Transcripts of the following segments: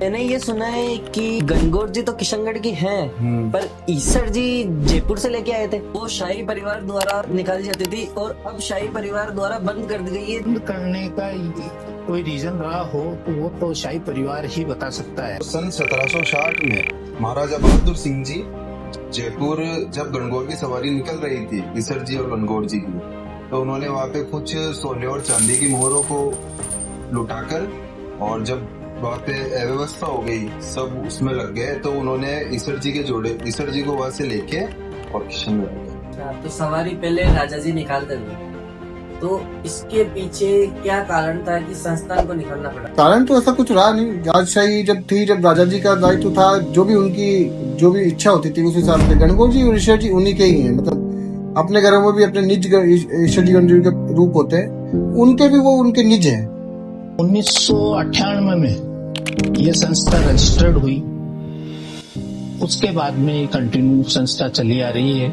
मैंने ये सुना है कि गणगौर जी तो किशनगढ़ की हैं, पर ईसर जी जयपुर से लेके आए थे। वो शाही परिवार द्वारा निकाली जाती थी और अब शाही परिवार द्वारा बंद कर दी गई है। बंद करने का कोई रीजन रहा हो तो वो तो शाही परिवार ही बता सकता है। सन 1760 में महाराजा बहादुर सिंह जी जयपुर जब गणगौर की सवारी निकल रही थी ईसर जी और गणगौर जी की, तो उन्होंने वहाँ पे कुछ सोने और चांदी की मोहरों को लुटाकर, और जब वहाँ पे अव्यवस्था हो गई, सब उसमें लग गए, तो उन्होंने ईसर जी के जोड़े ईसर जी को वहाँ से लेके और किशनगढ़ गए। तो सवारी पहले राजा जी निकालते थे, तो इसके पीछे क्या कारण था कि संस्थान को निकालना पड़ा? कारण तो ऐसा कुछ रहा नहीं। राजशाही जब राजा जी का दायित्व था, जो भी इच्छा होती थी उस हिसाब से गणगौर जी और ईश्वर जी उन्हीं के ही हैं। मतलब अपने घरों में भी अपने निज ईश्वर जी गणगौर के रूप होते हैं, उनके भी वो उनके निज हैं। 1998 में ये संस्था रजिस्टर्ड हुई, उसके बाद में कंटिन्यू संस्था चली आ रही है।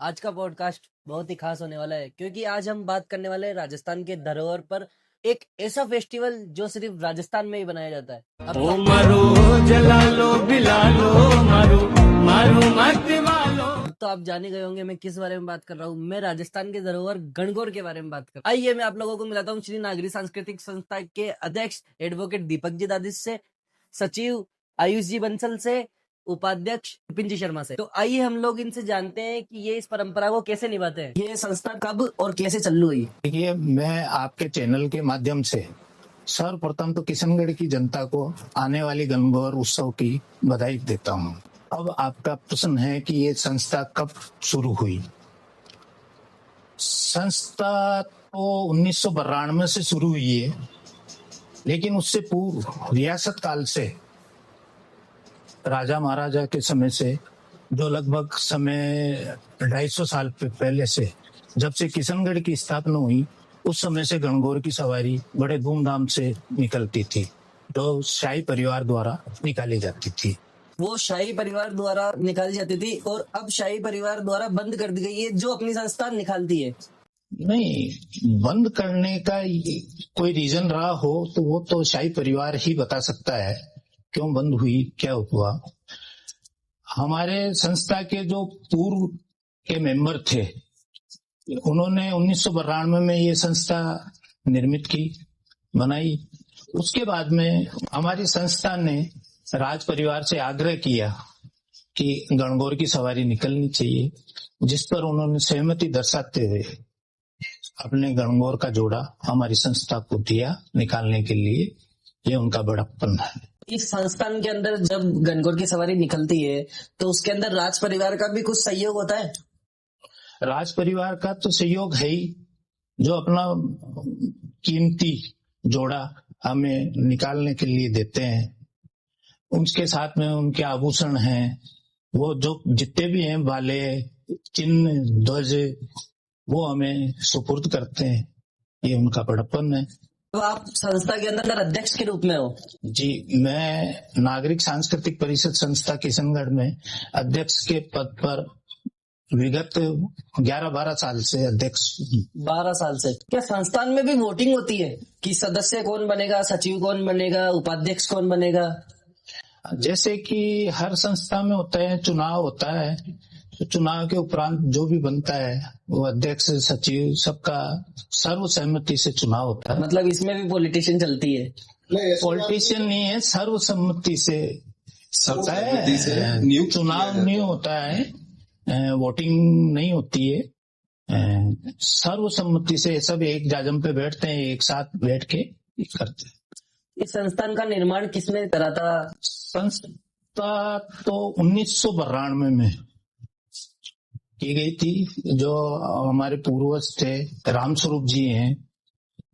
आज का पॉडकास्ट बहुत ही खास होने वाला है, क्योंकि आज हम बात करने वाले हैं राजस्थान के धरोहर पर एक ऐसा फेस्टिवल जो सिर्फ राजस्थान में ही बनाया जाता है। ओ मारो जला लो बिला लो मारो मारो मत वालो। तो आप जाने गए होंगे मैं किस बारे में बात कर रहा हूँ। मैं राजस्थान के धरोहर गणगौर के बारे में बात कर रहा हूँ। आइए मैं आप लोगों को मिलाता हूँ श्री नागरी सांस्कृतिक संस्था के अध्यक्ष एडवोकेट दीपक जी दादिश से, सचिव आयुष जी बंसल से, उपाध्यक्ष विपिन जी शर्मा से। तो आइए हम लोग इनसे जानते हैं कि ये इस परंपरा को कैसे निभाते हैं। ये संस्था कब और कैसे चालू हुई? देखिए, मैं आपके चैनल के माध्यम से सर्वप्रथम तो किशनगढ़ की जनता को आने वाली गणगौर उत्सव की बधाई देता हूँ। अब आपका प्रश्न है कि ये संस्था कब शुरू हुई। संस्था तो 1992 से शुरू हुई है, लेकिन उससे पूर्व रियासत काल से राजा महाराजा के समय से, जो लगभग समय 250 साल पहले से, जब से किशनगढ़ की स्थापना हुई, उस समय से गणगौर की सवारी बड़े धूमधाम से निकलती थी, जो शाही परिवार द्वारा निकाली जाती थी। वो शाही परिवार द्वारा निकाली जाती थी और अब शाही परिवार द्वारा बंद कर दी गई है, जो अपनी संस्था निकालती है। नहीं, बंद करने का कोई रीजन रहा हो तो वो तो शाही परिवार ही बता सकता है क्यों बंद हुई, क्या हुआ। हमारे संस्था के जो पूर्व के मेंबर थे, उन्होंने 1992 में ये संस्था निर्मित की, बनाई। उसके बाद में हमारी संस्था ने राज परिवार से आग्रह किया कि गणगौर की सवारी निकलनी चाहिए, जिस पर उन्होंने सहमति दर्शाते हुए अपने गणगौर का जोड़ा हमारी संस्था को दिया निकालने के लिए। ये उनका बड़प्पन है। इस संस्थान के अंदर जब गणगौर की सवारी निकलती है तो उसके अंदर राज परिवार का भी कुछ सहयोग होता है। राज परिवार का तो सहयोग है ही, जो अपना कीमती जोड़ा हमें निकालने के लिए देते हैं। उनके साथ में उनके आभूषण हैं, वो जो जितने भी हैं, बाले, चिन्ह, ध्वज, वो हमें सुपुर्द करते हैं। ये उनका बड़प्पन है। तो आप संस्था के अंदर अध्यक्ष के रूप में हो? जी, मैं नागरिक सांस्कृतिक परिषद संस्था किशनगढ़ में अध्यक्ष के पद पर विगत 11-12 साल से अध्यक्ष। 12 साल से। क्या संस्थान में भी वोटिंग होती है कि सदस्य कौन बनेगा, सचिव कौन बनेगा, उपाध्यक्ष कौन बनेगा? जैसे कि हर संस्था में होता है, चुनाव होता है, तो चुनाव के उपरांत जो भी बनता है वो अध्यक्ष, सचिव, सबका सर्वसम्मति से चुनाव होता है। मतलब इसमें भी पॉलिटिशियन चलती है? पॉलिटिशियन नहीं है, सर्वसम्मति से होता है। चुनाव नहीं होता है, वोटिंग नहीं होती है, सर्वसम्मति से सब एक जाजम पे बैठते हैं, एक साथ बैठ के करते हैं। इस संस्थान का निर्माण किसने करा था? संस्था तो 1992 में की गई थी। जो हमारे पूर्वज थे, रामस्वरूप जी हैं,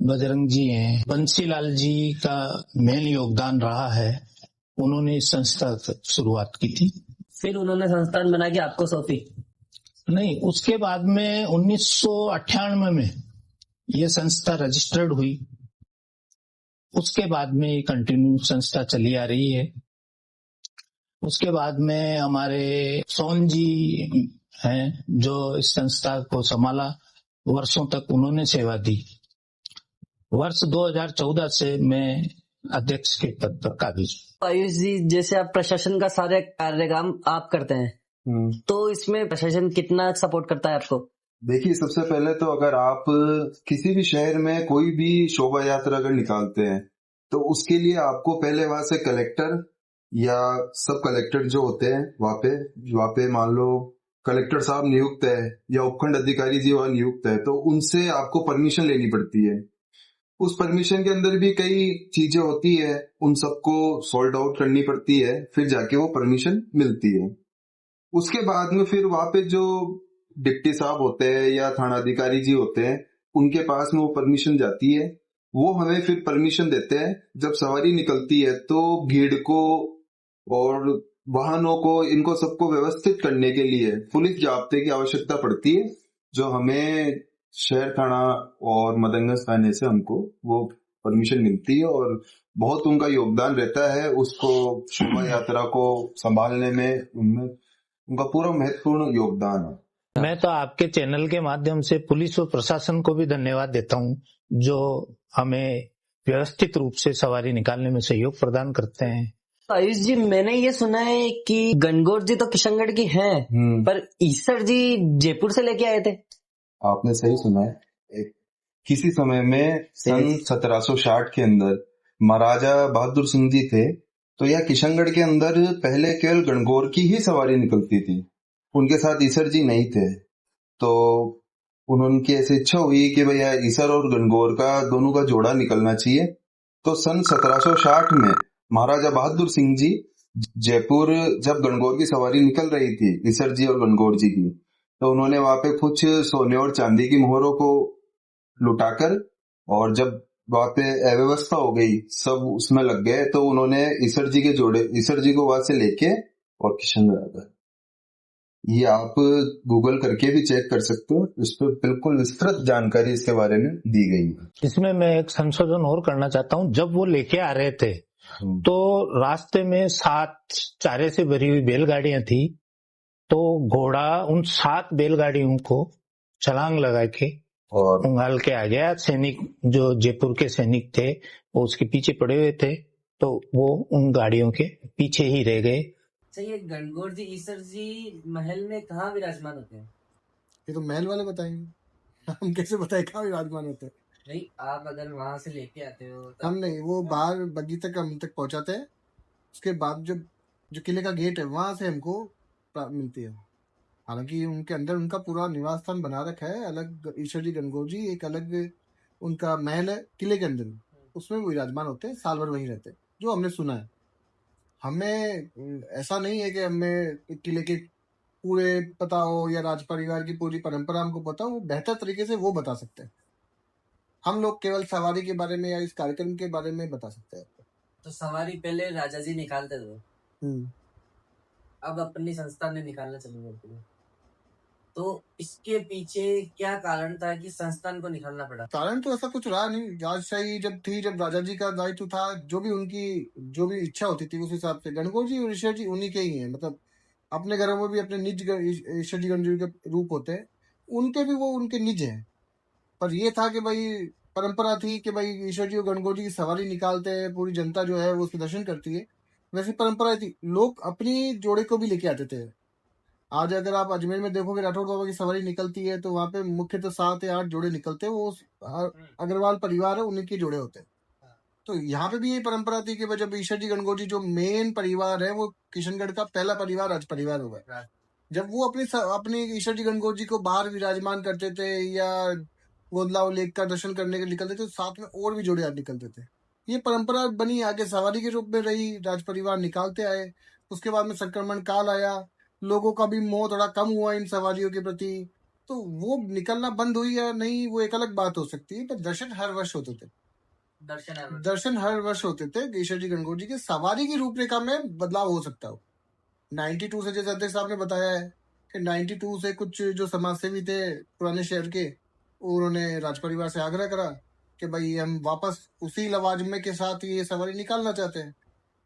बजरंग जी हैं, बंसीलाल जी का मेन योगदान रहा है। उन्होंने इस संस्था की शुरुआत की थी। फिर उन्होंने संस्थान बना के आपको सौंपी? नहीं, उसके बाद में 1998 में ये संस्था रजिस्टर्ड हुई। उसके बाद में कंटिन्यू संस्था चली आ रही है। उसके बाद में हमारे सोन जी हैं, जो इस संस्था को संभाला, वर्षों तक उन्होंने सेवा दी। वर्ष 2014 से मैं अध्यक्ष के पद पर काबिज। आयुष जी, जैसे आप प्रशासन का सारे कार्यक्रम आप करते हैं, तो इसमें प्रशासन कितना सपोर्ट करता है आपको? देखिए, सबसे पहले तो अगर आप किसी भी शहर में कोई भी शोभा यात्रा अगर निकालते हैं तो उसके लिए आपको पहले वहां से कलेक्टर या सब कलेक्टर जो होते हैं वहां पे मान लो कलेक्टर साहब नियुक्त है या उपखंड अधिकारी जी वहां नियुक्त है, तो उनसे आपको परमिशन लेनी पड़ती है। उस परमिशन के अंदर भी कई चीजें होती है, उन सबको सॉल्ट आउट करनी पड़ती है, फिर जाके वो परमिशन मिलती है। उसके बाद में फिर वहां पे जो डिप्टी साहब होते हैं या थानाधिकारी जी होते हैं, उनके पास में वो परमिशन जाती है। वो हमें फिर परमिशन देते हैं। जब सवारी निकलती है तो भीड़ को और वाहनों को, इनको सबको व्यवस्थित करने के लिए पुलिस जाब्ते की आवश्यकता पड़ती है, जो हमें शहर थाना और मदंगस थाने से हमको वो परमिशन मिलती है और बहुत उनका योगदान रहता है उसको शोभा यात्रा को संभालने में। उनमें उनका पूरा महत्वपूर्ण योगदान है। मैं तो आपके चैनल के माध्यम से पुलिस और प्रशासन को भी धन्यवाद देता हूं, जो हमें व्यवस्थित रूप से सवारी निकालने में सहयोग प्रदान करते हैं। आयुष जी, मैंने ये सुना है कि गणगौर जी तो किशनगढ़ की हैं, पर ईसर जी जयपुर से लेके आए थे। आपने सही सुना है। किसी समय में सन 1760 के अंदर महाराजा बहादुर सिंह जी थे, तो यह किशनगढ़ के अंदर पहले केवल गणगौर की ही सवारी निकलती थी, उनके साथ ईसर जी नहीं थे। तो उनकी ऐसी इच्छा हुई कि भैया ईसर और गणगौर का दोनों का जोड़ा निकलना चाहिए। तो सन 1760 में महाराजा बहादुर सिंह जी जयपुर जब गणगौर की सवारी निकल रही थी ईसर जी और गणगौर जी की, तो उन्होंने वहां पे कुछ सोने और चांदी की मोहरों को लुटाकर, और जब वहां पे अव्यवस्था हो गई, सब उसमें लग गए, तो उन्होंने ईसर जी को वहां से लेके और किशनगढ़ आ गए। ये आप गूगल करके भी चेक कर सकते हो, इस पर बिल्कुल विस्तृत जानकारी इसके बारे में दी गई है। इसमें मैं एक संशोधन और करना चाहता हूं। जब वो लेके आ रहे थे तो रास्ते में 7 चारे से भरी हुई बैलगाड़ियां थी, तो घोड़ा उन 7 बैलगाड़ियों को छलांग लगा के और उंगाल के आ गया। सैनिक जो जयपुर के सैनिक थे वो उसके पीछे पड़े हुए थे, तो वो उन गाड़ियों के पीछे ही रह गए। ये गणगौर जी, ईसर जी महल में कहाँ विराजमान होते हैं? ये तो महल वाले बताएंगे, हम कैसे बताए कहाँ विराजमान होते हैं। नहीं, आप अगर वहां से लेके आते हो तो हम नहीं, वो बाहर बग्गी तक हम तक पहुंचाते हैं। उसके बाद जो किले का गेट है वहां से हमको मिलती है। हालांकि उनके अंदर उनका पूरा निवास स्थान बना रखा है अलग। ईश्वर जी गणगौर जी एक अलग उनका महल है किले के अंदर, उसमें वो विराजमान होते हैं, साल भर वहीं रहते हैं, जो हमने सुना है। हमें ऐसा नहीं है कि हमें किले के पूरे पता हो या राज परिवार की पूरी परंपरा हमको पता हो, वो बेहतर तरीके से वो बता सकते हैं। हम लोग केवल सवारी के बारे में या इस कार्यक्रम के बारे में बता सकते हैं। तो सवारी पहले राजा जी निकालते थे, अब अपनी संस्था ने निकालना चालू कर दिया, तो इसके पीछे क्या कारण था कि संस्थान को निकालना पड़ा? कारण तो ऐसा कुछ रहा नहीं। राजशाही जब थी, जब राजा जी का दायित्व था, जो भी इच्छा होती थी उस हिसाब से गणगौर जी और ईश्वर जी उन्हीं के ही हैं। मतलब अपने घरों में भी अपने निज ईश्वर जी गणगौर जी के रूप होते हैं, उनके भी वो उनके निज हैं। पर ये था कि भाई परंपरा थी कि भाई ईश्वर जी और गणगौर जी की सवारी निकालते हैं, पूरी जनता जो है वो उसके दर्शन करती है, वैसी परंपरा थी। लोग अपनी जोड़े को भी लेके आते थे। आज अगर आप अजमेर में देखोगे राठौड़ बाबा की सवारी निकलती है तो वहां पे मुख्य तो 7 या 8 जोड़े निकलते हैं, वो अग्रवाल परिवार है उन्हीं के जोड़े होते हैं। तो यहाँ पे भी यही परंपरा थी कि जब ईश्वर जी गणगौर जी जो मेन परिवार है वो किशनगढ़ का पहला परिवार राज परिवार हुआ, जब वो अपनी ईश्वर जी गणगौर जी को बाहर विराजमान करते थे या गोदलाव लेक का दर्शन करने के निकलते थे, साथ में और भी जोड़े निकलते थे। ये परंपरा बनी, आगे सवारी के रूप में रही, राज परिवार निकालते आए। उसके बाद में संक्रमण काल आया, लोगों का भी मोह थोड़ा कम हुआ इन सवारियों के प्रति, तो वो निकलना बंद हुई या नहीं वो एक अलग बात हो सकती है। पर दर्शन हर वर्ष होते थे, दर्शन हर वर्ष होते थे। ईश्वर जी गणगौर जी के सवारी की रूपरेखा में बदलाव हो सकता हो। 92 से, जैसे अध्यक्ष साहब ने बताया है कि 92 से कुछ जो समाजसेवी थे पुराने शहर के, उन्होंने राज परिवार से आग्रह करा कि भाई हम वापस उसी लवाजमे के साथ ये सवारी निकालना चाहते हैं।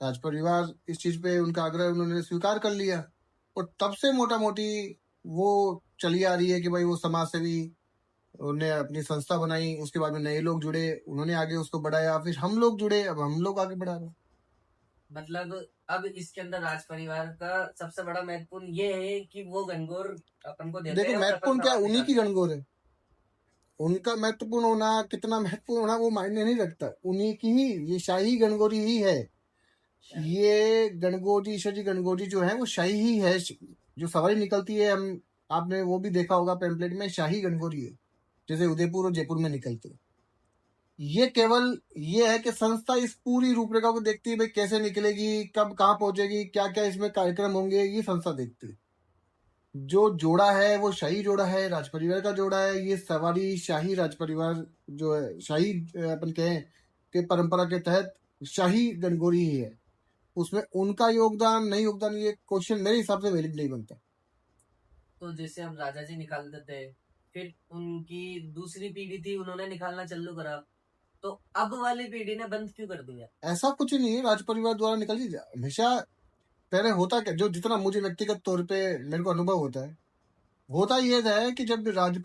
राज परिवार इस चीज पे उनका आग्रह उन्होंने स्वीकार कर लिया, और तब से मोटा मोटी वो चली आ रही है कि भाई वो समाजसेवी उन्होंने अपनी संस्था बनाई, उसके बाद में नए लोग जुड़े, उन्होंने आगे उसको बढ़ाया, फिर हम लोग जुड़े, अब हम लोग आगे बढ़ा रहे हैं। मतलब अब इसके अंदर राज परिवार का सबसे बड़ा महत्वपूर्ण ये है कि वो गणगौर अपन को देते देखो हैं और महत्वपूर्ण अपन क्या, सवाल उन्हीं की निकालते गणगौर है। उनका महत्वपूर्ण होना, कितना महत्वपूर्ण होना वो मायने नहीं रखता, उन्हीं की ही ये शाही गणगौरी ही है। हैं। ये गणगौरी, ईश्वर जी गणगौरी जो है वो शाही ही है। जो सवारी निकलती है, हम आपने वो भी देखा होगा पैम्पलेट में, शाही गणगौरी है, जैसे उदयपुर और जयपुर में निकलते हैं। ये केवल ये है कि संस्था इस पूरी रूपरेखा को देखती है, भाई कैसे निकलेगी, कब कहाँ पहुंचेगी, क्या क्या इसमें कार्यक्रम होंगे, ये संस्था देखती है। जो जोड़ा है वो शाही जोड़ा है, राज परिवार का जोड़ा है। ये सवारी शाही राज परिवार जो है, शाही अपन कहें कि परंपरा के तहत शाही गणगौरी ही है। उसमें उनका योगदान नहीं योगदान, ये क्वेश्चन मेरे हिसाब से वैलिड नहीं बनता। तो जैसे हम राजा जी निकाल देते हैं, फिर उनकी दूसरी पीढ़ी थी, उन्होंने निकालना चालू करा, तो अब वाली पीढ़ी ने बंद क्यों कर दिया? ऐसा कुछ नहीं है, राज परिवार द्वारा निकली हमेशा। पहले होता क्या, जो जितना मुझे व्यक्तिगत तौर पे मेरे को अनुभव होता ये है कि जब राज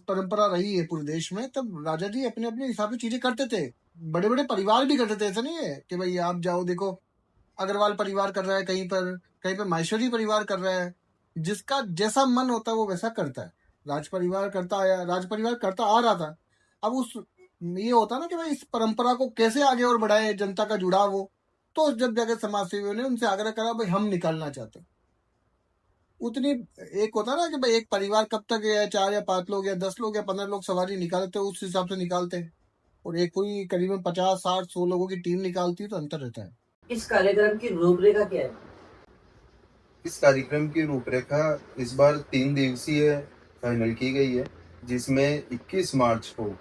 परंपरा रही है पूरे देश में, तब राजा जी अपने अपने हिसाब से चीजें करते थे। बड़े बड़े परिवार भी करते थे, ऐसा नहीं है कि भाई आप जाओ देखो अग्रवाल परिवार कर रहा है, कहीं पे माहेश्वरी परिवार कर रहा है। जिसका जैसा मन होता है वो वैसा करता है। राज परिवार करता आ रहा था। अब उस ये होता ना कि भाई इस परंपरा को कैसे आगे और बढ़ाए, जनता का जुड़ाव हो। तो जब जाके समाज सेवियों ने उनसे आग्रह करा, भाई हम निकालना चाहते हैं। उतनी एक होता ना कि भाई एक परिवार कब तक है, 4 या 5 लोग या 10 लोग या 15 लोग सवारी निकालते हैं, उस हिसाब से निकालते हैं। और एक कोई करीबन 50, 60, 100 लोगों की टीम निकालती है, तो अंतर रहता है। इस कार्यक्रम की रूपरेखा क्या है? इस कार्यक्रम की रूपरेखा इस बार 3 दिवसीय फाइनल की गई है, जिसमें 21 मार्च को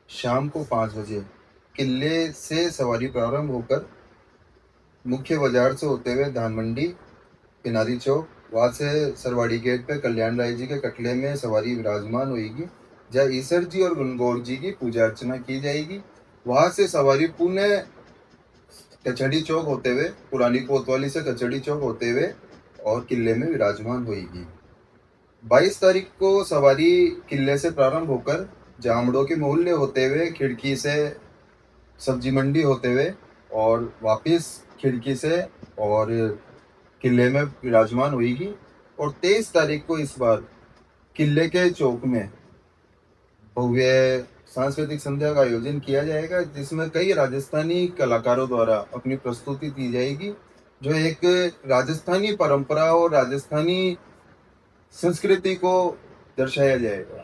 शाम को 5 बजे किले से सवारी प्रारंभ होकर मुख्य बाजार से होते हुए धान मंडी, किनारी चौक, वहाँ से सरवाड़ी गेट पे कल्याण राय जी के कटले में सवारी विराजमान होगी, जहाँ ईसर जी और गणगौर जी की पूजा अर्चना की जाएगी। वहाँ से सवारी पुणे कचहरी चौक होते हुए, पुरानी कोतवाली से कचहरी चौक होते हुए और किले में विराजमान होगी। 22 तारीख को सवारी किले से प्रारंभ होकर जामड़ों के मोहल्ले होते हुए, खिड़की से सब्जी मंडी होते हुए और वापस खिड़की से और किले में विराजमान होगी। और 23 तारीख को इस बार किले के चौक में भव्य सांस्कृतिक संध्या का आयोजन किया जाएगा, जिसमें कई राजस्थानी कलाकारों द्वारा अपनी प्रस्तुति दी जाएगी, जो एक राजस्थानी परंपरा और राजस्थानी संस्कृति को दर्शाया जाएगा।